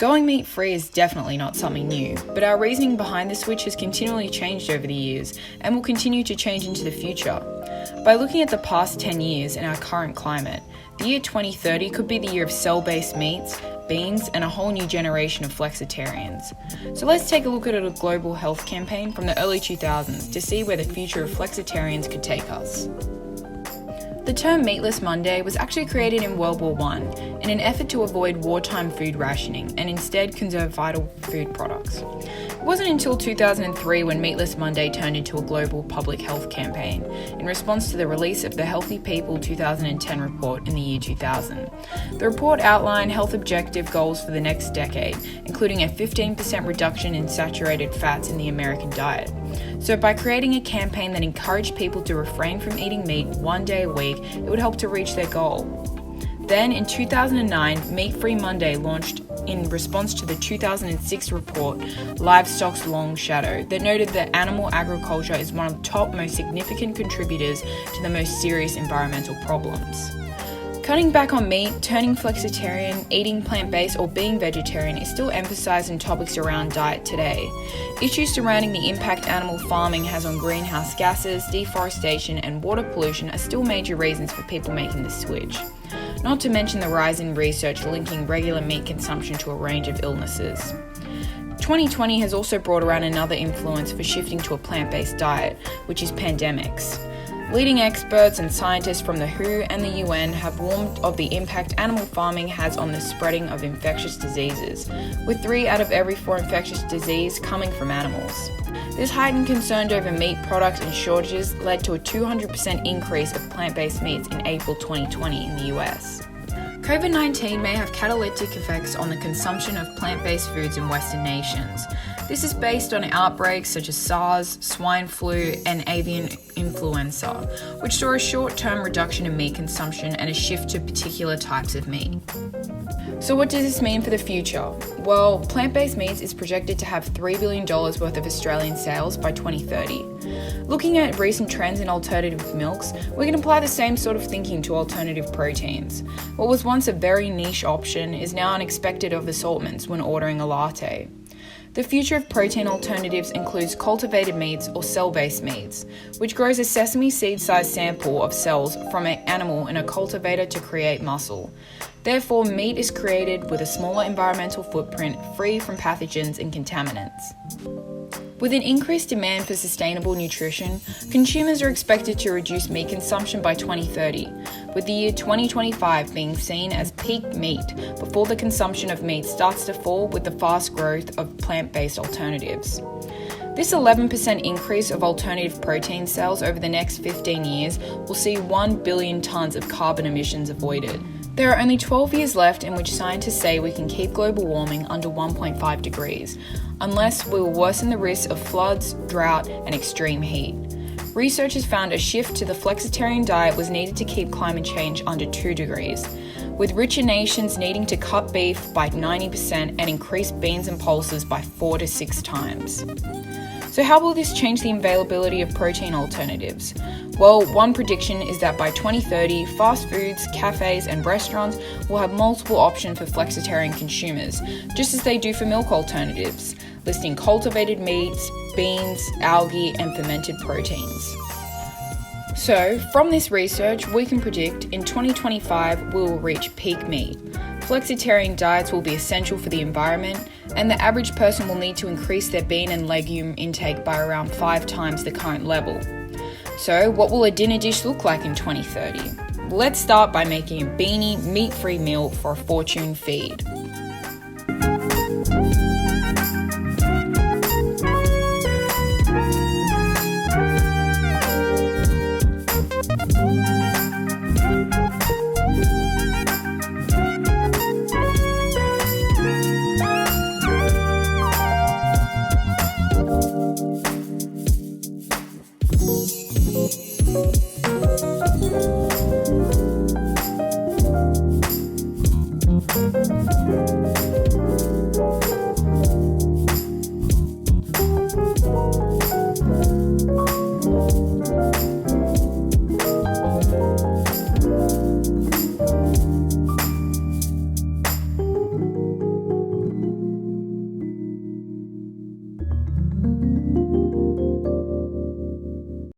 Going meat-free is definitely not something new, but our reasoning behind the switch has continually changed over the years and will continue to change into the future. By looking at the past 10 years and our current climate, the year 2030 could be the year of cell-based meats, beans, and a whole new generation of flexitarians. So let's take a look at a global health campaign from the early 2000s to see where the future of flexitarians could take us. The term Meatless Monday was actually created in World War I in an effort to avoid wartime food rationing and instead conserve vital food products. It wasn't until 2003 when Meatless Monday turned into a global public health campaign in response to the release of the Healthy People 2010 report in the year 2000. The report outlined health objective goals for the next decade, including a 15% reduction in saturated fats in the American diet. So by creating a campaign that encouraged people to refrain from eating meat one day a week, it would help to reach their goal. Then in 2009, Meat Free Monday launched in response to the 2006 report, Livestock's Long Shadow, that noted that animal agriculture is one of the top most significant contributors to the most serious environmental problems. Cutting back on meat, turning flexitarian, eating plant-based or being vegetarian is still emphasised in topics around diet today. Issues surrounding the impact animal farming has on greenhouse gases, deforestation and water pollution are still major reasons for people making the switch. Not to mention the rise in research linking regular meat consumption to a range of illnesses. 2020 has also brought around another influence for shifting to a plant-based diet, which is pandemics. Leading experts and scientists from the WHO and the UN have warned of the impact animal farming has on the spreading of infectious diseases, with 3 out of every 4 infectious diseases coming from animals. This heightened concern over meat products and shortages led to a 200% increase of plant-based meats in April 2020 in the US. COVID-19 may have catalytic effects on the consumption of plant-based foods in Western nations. This is based on outbreaks such as SARS, swine flu, and avian influenza, which saw a short-term reduction in meat consumption and a shift to particular types of meat. So what does this mean for the future? Well, plant-based meats is projected to have $3 billion worth of Australian sales by 2030. Looking at recent trends in alternative milks, we can apply the same sort of thinking to alternative proteins. What was once a very niche option is now unexpected of assortments when ordering a latte. The future of protein alternatives includes cultivated meats or cell-based meats, which grows a sesame seed-sized sample of cells from an animal in a cultivator to create muscle. Therefore, meat is created with a smaller environmental footprint, free from pathogens and contaminants. With an increased demand for sustainable nutrition, consumers are expected to reduce meat consumption by 2030, with the year 2025 being seen as peak meat before the consumption of meat starts to fall with the fast growth of plant-based alternatives. This 11% increase of alternative protein sales over the next 15 years will see 1 billion tonnes of carbon emissions avoided. There are only 12 years left in which scientists say we can keep global warming under 1.5 degrees, unless we will worsen the risk of floods, drought, and extreme heat. Researchers found a shift to the flexitarian diet was needed to keep climate change under 2 degrees, with richer nations needing to cut beef by 90% and increase beans and pulses by 4 to 6 times. So how will this change the availability of protein alternatives? Well, one prediction is that by 2030, fast foods, cafes, and restaurants will have multiple options for flexitarian consumers, just as they do for milk alternatives, listing cultivated meats, beans, algae, and fermented proteins. So, from this research, we can predict in 2025 we will reach peak meat. Flexitarian diets will be essential for the environment, and the average person will need to increase their bean and legume intake by around 5 times the current level. So, what will a dinner dish look like in 2030? Let's start by making a beanie, meat-free meal for a fortune feed.